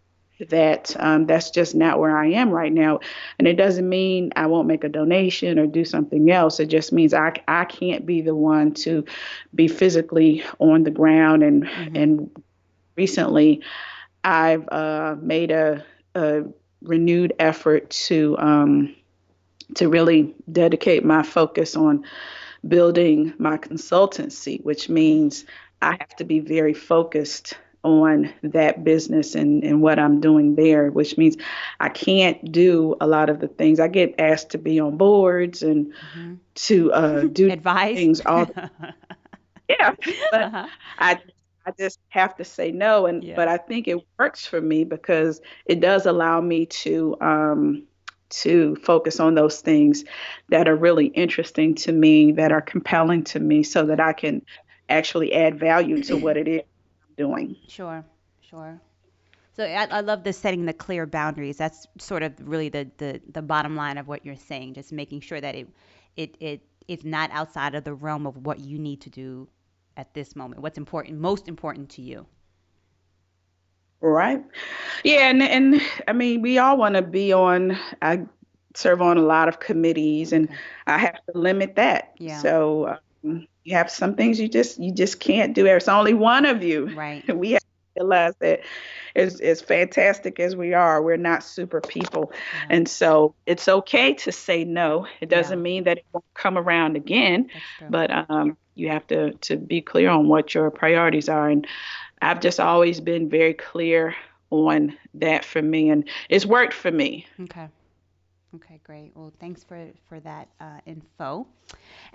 that that's just not where I am right now. And it doesn't mean I won't make a donation or do something else. It just means I can't be the one to be physically on the ground.
Mhm.
And recently I've made a renewed effort to really dedicate my focus on building my consultancy, which
Okay.
means I have to be very focused on that business and what I'm doing there, which means I can't do a lot of the things. I get asked to be on boards and
Mhm.
to do
Advice.
things all the yeah, but
Uh-huh.
I I just have to say no. And
Yeah.
but I think it works for me because it does allow me to focus on those things that are really interesting to me, that are compelling to me, so that
Okay.
I can actually add value to what it is I'm doing.
Sure. Sure. So I love the setting the clear boundaries. That's sort of really the bottom line of what you're saying. Just making sure that it is not outside of the realm of what you need to do at this moment. What's important, most important to you.
Right. Yeah, and I mean, we all want to be on. I serve on a lot of committees, and
Okay.
I have to limit that.
Yeah.
So you have some things you just can't do. There's only one of you.
Right.
We have to realize that as fantastic as we are, we're not super people,
Yeah.
and so it's okay to say no. It
Yeah.
doesn't mean that it won't come around again,
That's true.
but you have to be clear on what your priorities are. And I've just always been very clear on that for me, and it's worked for me.
Okay. Okay, great. Well, thanks for that info.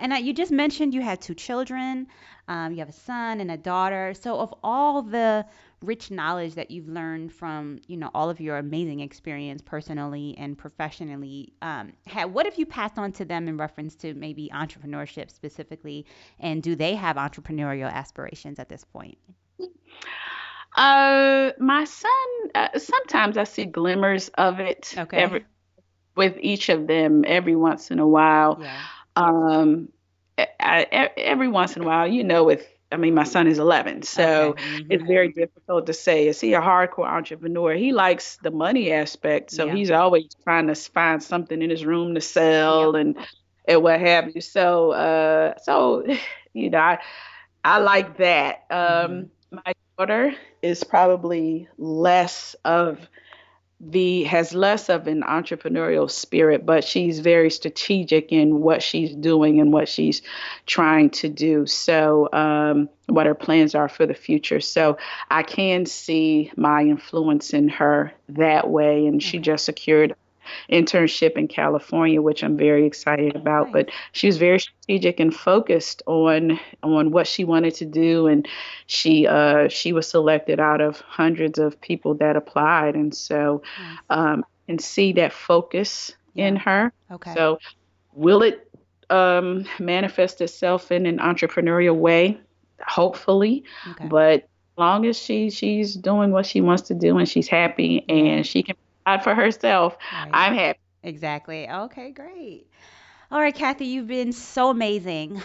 And you just mentioned you had two children. You have a son and a daughter. So, of all the rich knowledge that you've learned from, all of your amazing experience personally and professionally, what have you passed on to them in reference to maybe entrepreneurship specifically? And do they have entrepreneurial aspirations at this point?
My son, sometimes I see glimmers of it
Okay.
every with each of them every once in a while.
Yeah.
Um, every once in a while, with, I mean, my son is 11,
Okay.
so it's
Mm-hmm.
very difficult to say, is he a hardcore entrepreneur? He likes the money aspect, so
Yeah.
he's always trying to find something in his room to
Yep.
sell and what have you. So, I like that.
Mm-hmm.
My daughter is probably has less of an entrepreneurial spirit, but she's very strategic in what she's doing and what she's trying to do. So, what her plans are for the future. So, I can see my influence in her that way. And she
Okay.
just secured internship in California, which I'm very excited about.
Nice.
But she was very strategic and focused on what she wanted to do, and she was selected out of hundreds of people that applied, and so
Nice.
and see that focus in
Yeah.
her.
Okay.
So will it manifest itself in an entrepreneurial way? Hopefully,
Okay.
but long as she's doing what she wants to do and she's happy
Yeah.
and she can provide for herself,
Right.
I'm happy.
Exactly. Okay, great. All right, Kathey, you've been so amazing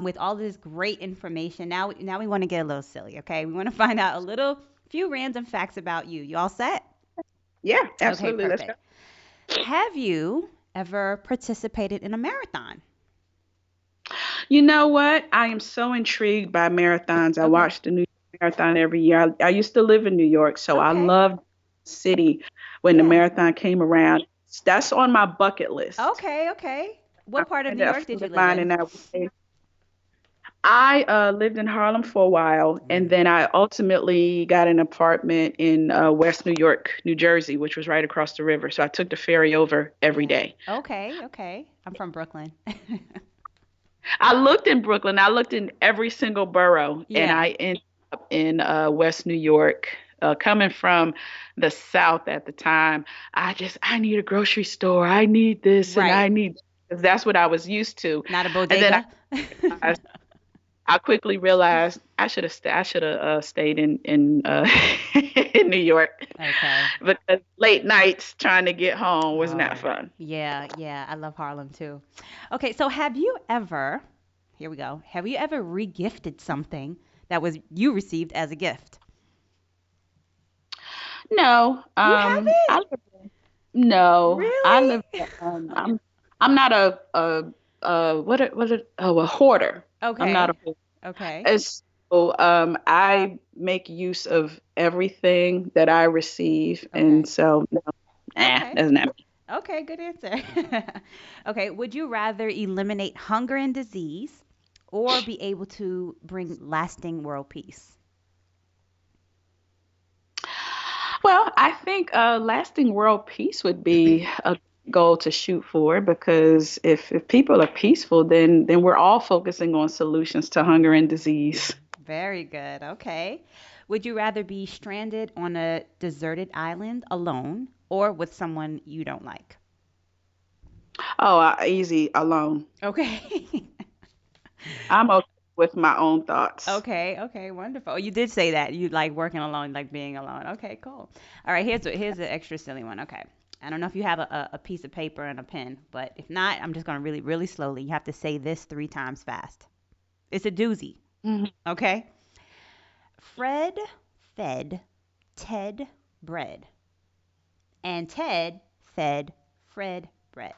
with all this great information. Now we want to get a little silly, okay? We want to find out a few random facts about you. You all set?
Yeah,
Okay,
absolutely. Let's go.
perfect. Have you ever participated in a marathon?
You know what? I am so intrigued by marathons. I
Okay.
watch the New York Marathon every year. I used to live in New York, so I
Okay.
loved the city when the
Yeah.
marathon came around. That's on my bucket list.
Okay. Okay.
A
What part of
friend,
New
a
York did
friend
you
of
live
mine
in?
and I lived in Harlem for a while, and
Mm.
then I ultimately got an apartment in West New York, New Jersey, which was right across the river. So I took the ferry over every
Yeah.
day.
Okay. Okay. I'm from Brooklyn.
I looked in Brooklyn. I looked in every single borough, and
Yeah.
I ended up in West New York. Coming from the South at the time, I need a grocery store. I need this, and
Right.
I need. That's what I was used to.
Not a
And then
bodega.
realized, I quickly realized I should have stayed in in New York
Okay.
because late nights trying to get home was not
Oh,
fun.
yeah, yeah. I love Harlem too. Okay, so have you ever, here we go, have you ever regifted something that was you received as a gift?
No,
You haven't?
no, I
Really?
live. I'm not a hoarder. I'm not a
Okay.
hoarder.
Okay.
And so I make use of everything that I receive, and
Okay.
so no,
Okay.
that's not me.
Okay, good answer. Okay, would you rather eliminate hunger and disease or be able to bring lasting world peace?
Well, I think lasting world peace would be a goal to shoot for because if people are peaceful, then we're all focusing on solutions to hunger and disease.
Very good. Okay. Would you rather be stranded on a deserted island alone or with someone you don't like?
Oh, easy alone.
Okay.
I'm okay with my own thoughts.
Okay, okay, wonderful. Oh, you did say that. You like working alone, like being alone. Okay, cool. All right, here's an extra silly one. Okay. I don't know if you have a piece of paper and a pen, but if not, I'm just gonna really, really slowly. You have to say this 3 times fast. It's a doozy.
Mhm.
Okay. Fred fed Ted bread, and Ted fed Fred bread.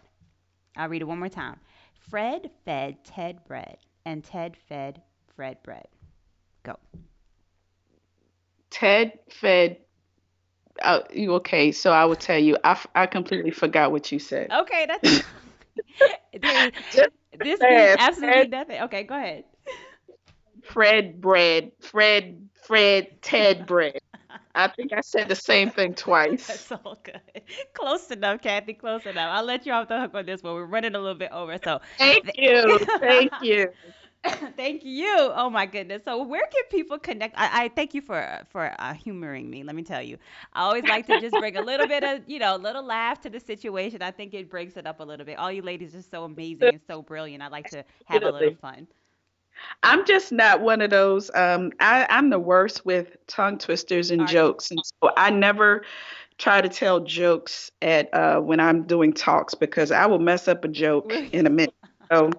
I'll read it one more time. Fred fed Ted bread, and Ted fed Fred bread. Go.
Ted fed. You okay? So I will tell you. I completely forgot what you said.
Okay, that's there,
Just
this means
fast.
absolutely nothing. Okay, go ahead.
Fred bread. Fred Ted bread. I think I said the same thing twice.
That's all good. Close enough, Kathy. Close enough. I'll let you off the hook on this one. We're running a little bit over, so
Thank you. Thank you.
thank you. Oh my goodness. So where can people connect? I thank you for humoring me. Let me tell you, I always like to just bring a little bit of a little laugh to the situation. I think it breaks it up a little bit. All you ladies are so amazing and so brilliant. I like to have a little
Definitely.
fun.
I'm just not one of those. I'm the worst with tongue twisters and
Are you?
jokes, and so I never try to tell jokes at when I'm doing talks because I will mess up a joke
Will
in a minute. So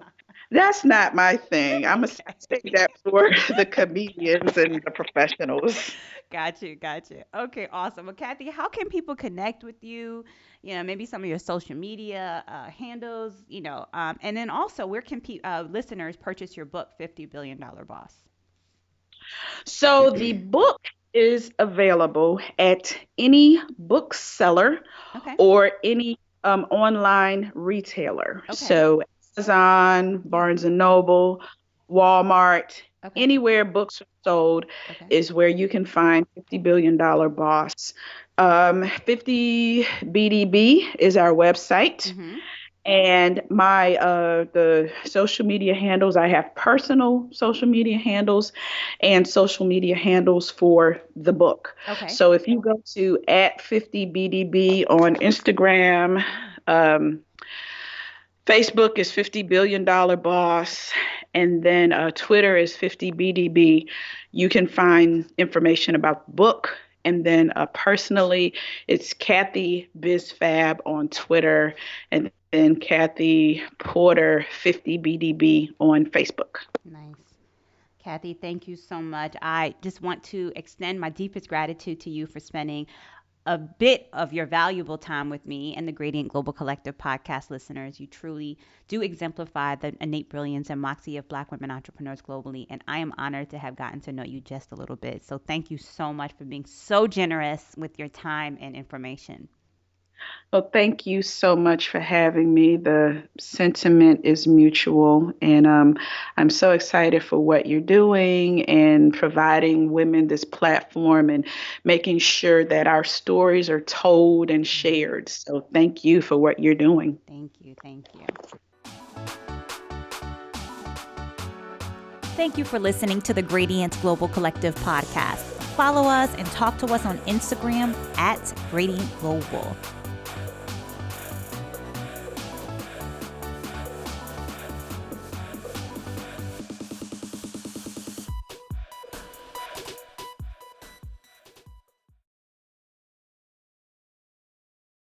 that's not my thing. I'm gonna
Okay.
say that for the comedians and the professionals.
Got you, got you. Okay, awesome. Well, Kathy, how can people connect with you? Maybe some of your social media handles, and then also where can listeners purchase your book, $50 Billion Boss?
So the book is available at any bookseller
Okay,
or any online retailer.
okay,
So Amazon,
yeah,
Barnes and Noble, Walmart,
okay,
anywhere books are sold
okay.
is where you can find $50 Billion Boss. 50 BDB is our website.
Mm-hmm.
And my the social media handles, I have personal social media handles and social media handles for the book.
Okay.
So if you go to at 50BDB on Instagram,
Yeah.
um, Facebook is $50 Billion Boss, and then Twitter is 50BDB. You can find information about the book. And then personally, it's Kathey BizFab on Twitter, and then Kathey Porter 50BDB on Facebook.
Nice. Kathy, thank you so much. I just want to extend my deepest gratitude to you for spending a bit of your valuable time with me and the Gradient Global Collective podcast listeners. You truly do exemplify the innate brilliance and moxie of Black women entrepreneurs globally, and I am honored to have gotten to know you just a little bit. So thank you so much for being so generous with your time and information.
Well, thank you so much for having me. The sentiment is mutual, and I'm so excited for what you're doing and providing women this platform and making sure that our stories are told and shared. So, thank you for what you're doing.
Thank you. Thank you. Thank you for listening to the Gradient Global Collective podcast. Follow us and talk to us on Instagram @Gradient Global.